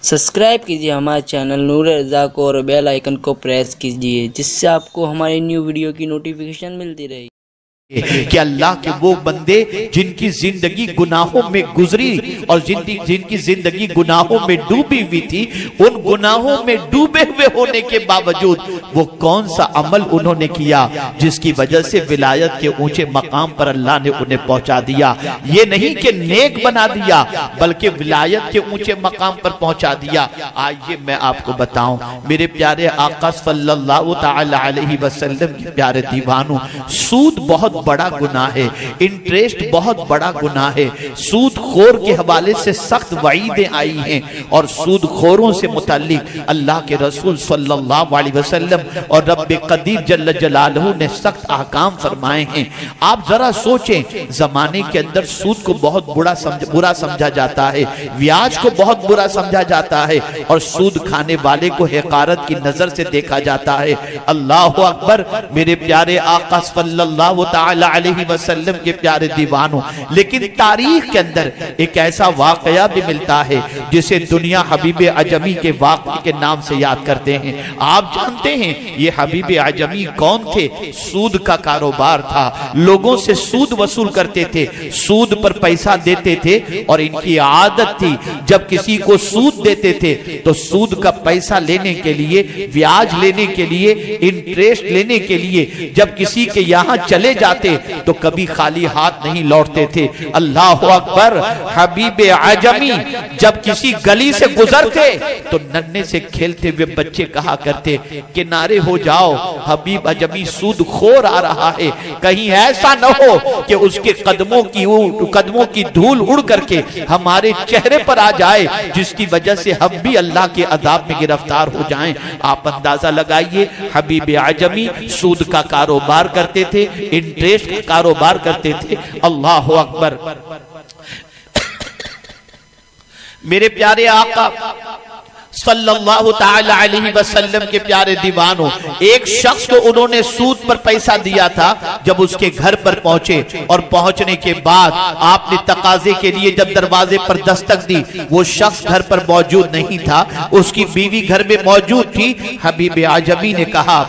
Subscribe कीजिए हमारे channel नूर रज़ा को और बेल आइकन को प्रेस कीजिए, जिससे आपको हमारी न्यू वीडियो की नोटिफिकेशन मिलती रहे कि अल्लाह के वो बंदे जिनकी जिंदगी गुनाहों में गुजरी और जिनकी जिंदगी गुनाहों में डूबी हुई थी, उन गुनाहों में डूबे हुए होने के बावजूद वो कौन सा अमल उन्होंने किया जिसकी वजह से विलायत के ऊंचे मकाम पर अल्लाह ने उन्हें पहुंचा दिया। ये नहीं कि नेक बना दिया, बल्कि विलायत के ऊंचे मकाम पर पहुंचा दिया। आइए मैं आपको बताऊं, मेरे प्यारे आका सल्लल्लाहु तआला अलैहि वसल्लम के प्यारे दीवानों, सूद बहुत बड़ा गुनाह है, इंटरेस्ट बहुत बड़ा गुनाह है। सूद खोर के हवाले से सख्त वईदें आई हैं और सूद खोरों से मुताल्लिक अल्लाह के रसूल सल्लल्लाहु अलैहि वसल्लम और रब्बे कदीर जल्ल जलालहू ने सख्त अहकाम फरमाए हैं। आप जरा सोचें, जमाने के अंदर सूद को बहुत बुरा समझा जाता है, ब्याज को बहुत बुरा समझा जाता है और सूद खाने वाले को हक़ारत की नजर से देखा जाता है। अल्लाहु अकबर। मेरे प्यारे आका सल्लल्लाहु तआला अलैहि वसल्लम के प्यारे दीवानों, लेकिन तारीख के अंदर एक ऐसा वाकया भी मिलता है जिसे दुनिया हबीबे अजमी के वाक़े के नाम से याद करते हैं। आप जानते हैं ये हबीबे अजमी कौन थे? सूद का कारोबार था, लोगों से सूद वसूल करते थे, सूद पर पैसा देते थे और इनकी आदत थी जब किसी को सूद देते थे तो सूद का पैसा लेने के लिए, ब्याज लेने के लिए, इंटरेस्ट लेने के लिए जब किसी के यहाँ चले जाते तो कभी खाली हाथ नहीं लौटते थे। अल्लाह अकबर। हबीबे आजमी जब किसी गली से गुजरते तो नन्हे से खेलते हुए बच्चे कहा करते, किनारे हो जाओ, हबीब आजमी सूद खोर आ रहा है, कहीं ऐसा न हो कि उसके कदमों की धूल उड़ करके हमारे चेहरे पर आ जाए, जिसकी वजह से हम भी अल्लाह के अजाब में गिरफ्तार हो जाएं। आप अंदाजा लगाइए, हबीबे आजमी सूद का कारोबार करते थे, इंटरेस्ट का कारोबार करते थे। अल्लाह अकबर। मेरे प्यारे आका सल्लल्लाहु तआला अलैहि वसल्लम के प्यारे दीवानों, एक शख्स को उन्होंने सूद पर पैसा दिया था। जब उसके घर पर पहुंचे और पहुंचने के बाद आपने तकाजे के लिए जब दरवाजे पर दस्तक दी, वो शख्स घर पर मौजूद नहीं था, उसकी बीवी घर में मौजूद थी। हबीबे आजमी ने कहा,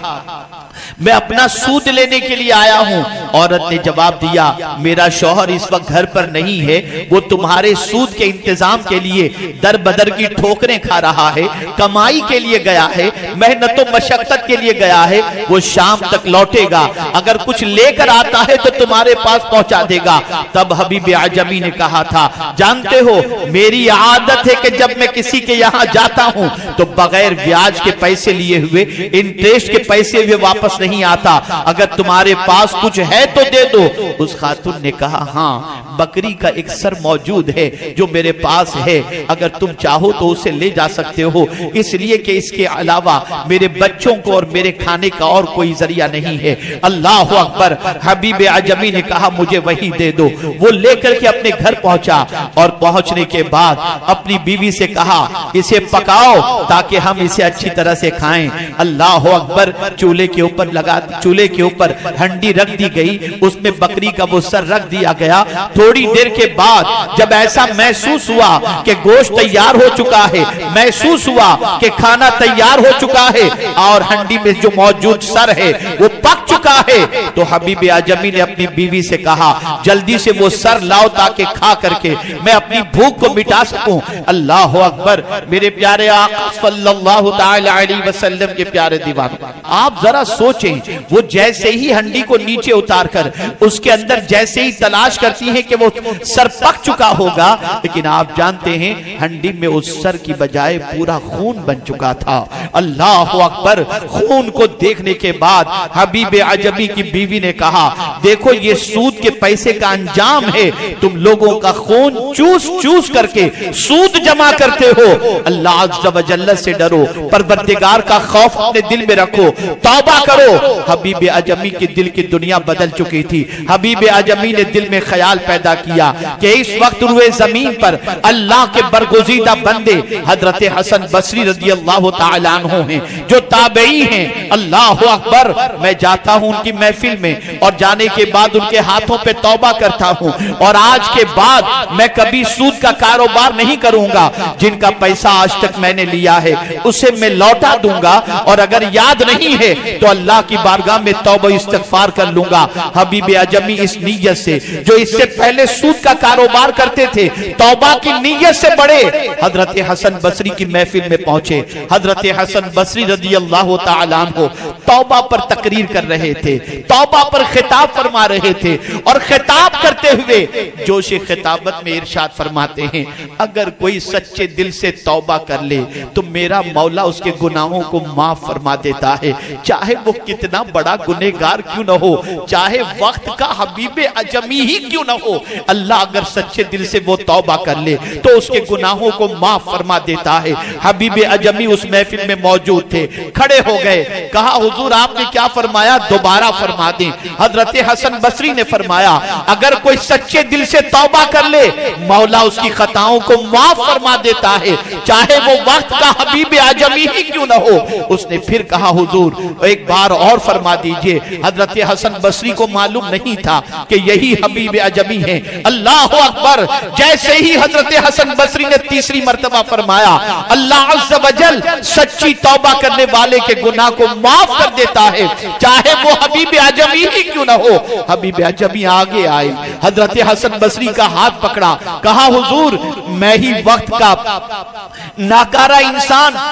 मैं अपना सूद लेने के लिए आया हूं। औरत ने जवाब दिया, मेरा शौहर इस वक्त घर पर नहीं है, वो तुम्हारे सूद के इंतजाम के लिए दर बदर की ठोकरें खा रहा है, कमाई के लिए गया है, मेहनत और मशक्कत के लिए गया है, वो शाम तक लौटेगा, अगर कुछ लेकर आता है तो तुम्हारे पास पहुंचा देगा। तब हबीबे आजमी ने कहा था, जानते हो मेरी आदत है कि जब मैं किसी के यहाँ जाता हूं तो बगैर ब्याज के पैसे लिए हुए, इंटरेस्ट के पैसे हुए वापस नहीं आता, अगर तुम्हारे पास कुछ है तो दे दो। उस खातून ने कहा, हाँ, बकरी का एक सर मौजूद है जो मेरे पास है, अगर तुम चाहो तो उसे ले जा सकते हो, इसलिए कि इसके अलावा मेरे बच्चों को और मेरे खाने का और कोई जरिया नहीं है। अल्लाह अकबर। हबीबे आजमी ने कहा, मुझे वही दे दो। वो लेकर के अपने घर पहुंचा और पहुंचने के बाद अपनी बीवी से कहा, इसे पकाओ ताकि हम इसे अच्छी तरह से खाएं। अल्लाह अकबर। चूल्हे के ऊपर हंडी रख दी गई, उसमें बकरी का वो सर रख दिया गया। थोड़ी देर के बाद जब ऐसा महसूस हुआ कि गोश्त तैयार हो चुका है, महसूस हुआ कि खाना तैयार हो चुका है और हंडी में जो मौजूद सर है वो पक चुका है, तो हबीबे आजमी ने अपनी बीवी से कहा, जल्दी से वो सर लाओ ताकि खा करके मैं अपनी भूख को मिटा सकूं। अल्लाह अकबर। मेरे प्यारे आका सल्लल्लाहु तआला अलैहि वसल्लम के प्यारे दीवानों, आप जरा सोचें, वो जैसे ही हंडी को नीचे उतारकर उसके अंदर जैसे ही तलाश करती है कि वो सर पक चुका होगा, लेकिन आप जानते हैं हंडी में उस सर की बजाय पूरा खून बन चुका था। अल्लाह अकबर। खून को देखने के बाद हबीबे आजमी की बीवी ने कहा, देखो ये सूद के पैसे का अंजाम है, तुम लोगों का खून चूस चूस करके सूद जमा करते हो। अल्लाह अज़्ज़ व जल्ल से डरो, परवरदिगार का खौफ अपने दिल में रखो, तौबा करो। हबीबे आजमी के दिल की दुनिया बदल बदल चुकी थी। हबीब आजमी ने दिल में ख्याल पैदा किया कि इस वक्त रुए जमीन पर अल्लाह के बरगुज़ीदा बंदे हजरत हसन बसरी रज़ी अल्लाह तआला अन्हु हैं, जो ताबई हैं। अल्लाह अकबर। मैं जाता हूं उनकी महफिल में और जाने के बाद उनके हाथों पे तौबा करता हूं और आज के बाद मैं कभी सूद का कारोबार नहीं करूंगा। जिनका पैसा आज तक मैंने लिया है उसे मैं लौटा दूंगा और अगर याद नहीं है तो अल्लाह की बारगाह में तौबा इस्तिग़फ़ार कर लूंगा। हबीब आजमी इस नीयत से, जो इससे पहले सूद का कारोबार करते थे, तौबा की नीयत से बड़े हजरत हसन बसरी की महफिल में पहुंचे। हजरत हसन बसरी रज़ी अल्लाह तआला अन्हु तौबा पर तकरीर कर रहे थे, तौबा पर खिताब फरमा रहे थे और खिताब करते हुए जोश खिताबत में इरशाद फरमाते हैं, अगर कोई सच्चे दिल से तौबा कर ले तो मेरा मौला उसके गुनाहों को माफ फरमा देता है, चाहे वो कितना बड़ा गुनहगार क्यों न हो, चाहे वक्त का हबीब अजमी ही क्यों न हो। अल्लाह अगर सच्चे दिल से वो तौबा कर ले तो उसके गुनाहों को माफ फरमा देता है। हबीब अजमी उस महफिल में मौजूद थे, खड़े हो गए, कहा हुजूर आपने क्या फरमाया, दोबारा फरमा दें। हजरत हसन बसरी ने फरमाया, अगर कोई सच्चे दिल से तौबा कर ले मौला उसकी खताओं को माफ फरमा देता है, चाहे वो वक्त का हबीब आजमी ही क्यों न हो। उसने फिर कहा, हुजूर एक बार और फरमा दीजिए। हजरत हसन बसरी को मालूम नहीं था कि यही हबीब आजमी हैं। अल्लाह अकबर। जैसे ही हजरत हसन बसरी ने तीसरी मर्तबा फरमाया, अल्लाह अज़्ज़ व जल सच्ची तौबा करने वाले के गुनाह को माफ कर देता है, चाहे वो हबीब आजमी ही क्यों न हो। हबीब आजमी आगे आए, हजरत हसन बसरी का हाथ पकड़ा, कहा हुजूर मैं ही वक्त का नाकारा इंसान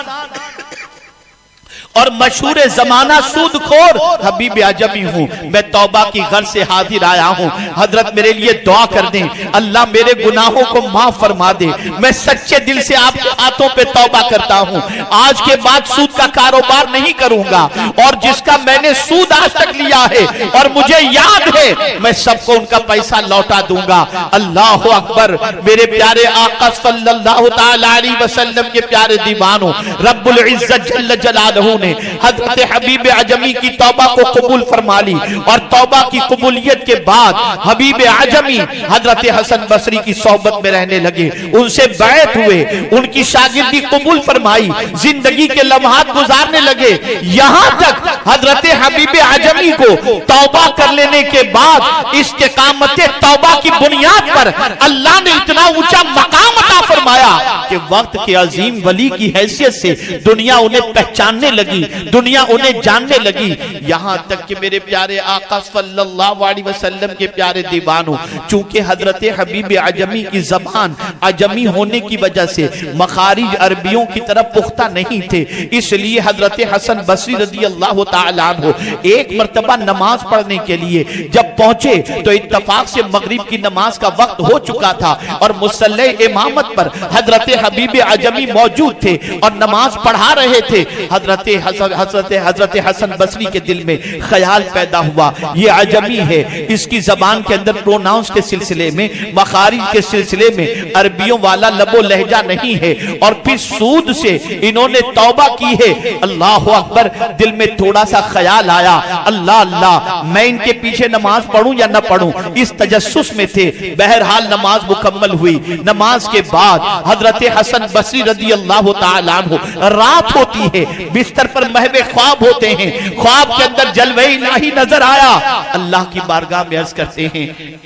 और मशहूर जमाना सूदखोर हबीब आजमी हूँ, मैं तौबा की गर्ज से हाजिर आया हूँ। हजरत मेरे लिए दुआ कर दें, अल्लाह मेरे गुनाहों को माफ फरमा दे। मैं सच्चे दिल से आपके हाथों पे तौबा करता हूँ, आज के बाद सूद का कारोबार नहीं करूंगा और जिसका मैंने सूद आज तक लिया है और मुझे याद है मैं सबको उनका पैसा लौटा दूंगा। अल्लाह अकबर। मेरे प्यारे आका सल्लल्लाहु तआला अलैहि वसल्लम के प्यारे दीवानों, रब्बुल इज्जत जल्ल जलालहू हजरत हबीब आजमी की तौबा को कबूल फरमा ली और तौबा की कबूलियत के बाद हबीब आजमी हजरत हसन बसरी की सोहबत में रहने लगे, उनसे बैत हुए, उनकी शागिर्दी कबूल फरमाई, जिंदगी के लम्हात गुजारने लगे। यहां तक हजरत हबीब आजमी को तौबा कर लेने के बाद इस्तिकामत तौबा की बुनियाद पर अल्लाह ने इतना ऊंचा मकाम अता फरमाया कि वक्त के अजीम वली की हैसियत से दुनिया उन्हें पहचानने लगी, दुनिया उन्हें जानने लगी। यहां तक कि मेरे प्यारे आका सल्लल्लाहु अलैहि वसल्लम के प्यारे दीवानों, चूंकि हजरत हबीब आजमी की जबान आजमी होने की वजह से मखारिज अरबियों की तरफ पुख्ता नहीं थे, इसलिए हजरत हसन बसरी रज़ी अल्लाह तआला अन्हु एक मर्तबा नमाज पढ़ने के लिए जब पहुंचे तो इत्तफाक से मगरिब की नमाज का वक्त हो चुका था और मुसल्ले इमामत पर हजरत हबीब आजमी मौजूद थे और नमाज पढ़ा रहे थे। हजरत हसन बसरी के दिल में ख्याल पैदा हुआ, ये आजमी है, इसकी जबान के अंदर प्रोनाउंस के सिलसिले में, मखारिज के सिलसिले में अरबियों वाला लबो लहजा नहीं है और फिर सूद से इन्होंने तौबा की है। अल्लाह अकबर। दिल में थोड़ा सा ख्याल आया, अल्लाह अल्लाह मैं इनके पीछे नमाज पढ़ूं या न पढ़ूं, इस तजस्सुस में थे। बहरहाल नमाज मुकम्मल हुई। नमाज के बाद हजरत हसन बसरी रज़ी अल्लाह तआला अन्हु, रात होती है, बिस्तर पर महवे ख्वाब होते हैं, ख्वाब के अंदर जलवे इलाही नजर आया। अल्लाह की बारगाह में अर्ज करते हैं,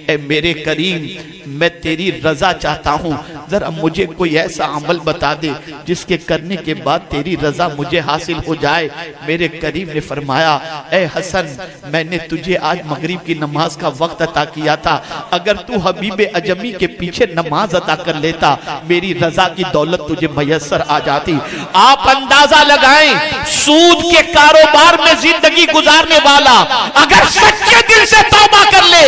ए मेरे करीम मैं तेरी रजा चाहता हूँ, जरा मुझे कोई ऐसा अमल बता दे जिसके करने के बाद तेरी रजा मुझे हासिल हो जाए। मेरे करीम ने फरमाया, ए हसन मैंने तुझे आज मगरिब की नमाज का वक्त अता किया था, अगर तू हबीब अजमी के पीछे नमाज अता कर लेता मेरी रजा की दौलत तुझे मयसर आ जाती। आप अंदाजा लगाएं, सूद के कारोबार में जिंदगी गुजारने वाला अगर सच्चे दिल से तौबा कर ले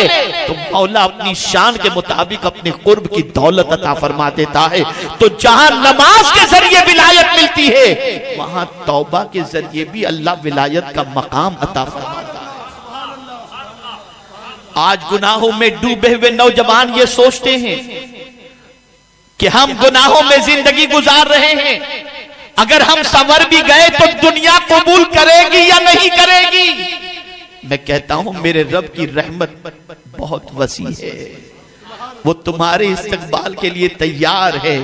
तो मौला अपनी शान के मुताबिक अपने कुर्ब की दौलत अता फरमा देता है। तो जहां नमाज के जरिए विलायत मिलती है वहां तौबा के जरिए भी अल्लाह विलायत का मकाम अता फरमाता है। आज गुनाहों में डूबे हुए नौजवान ये सोचते हैं कि हम गुनाहों में जिंदगी गुजार रहे हैं, अगर हम संवर भी गए तो दुनिया कबूल करेगी या नहीं करेगी। मैं कहता हूं मेरे रब की रहमत बहुत वसी है, वो तुम्हारे इस्तकबाल के लिए तैयार है।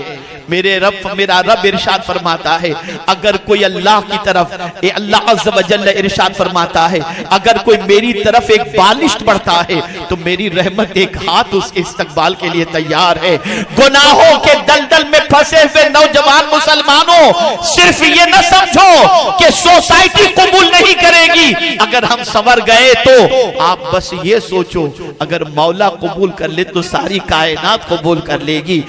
मेरा रब इरशाद फरमाता है, अगर कोई अल्लाह की तरफ, अल्लाह अज़्ज़ व जल्ल इरशाद फरमाता है, अगर कोई मेरी तरफ एक बालिश बढ़ता है तो मेरी रहमत एक हाथ उसके इस्तकबाल के लिए तैयार है। गुनाहों के दलदल में फंसे हुए नौजवान मुसलमानों, सिर्फ ये न समझो कि सोसाइटी कबूल नहीं करेगी अगर हम संवर गए तो। आप बस ये सोचो, अगर मौला कबूल कर ले तो सारी कायनात कबूल कर लेगी।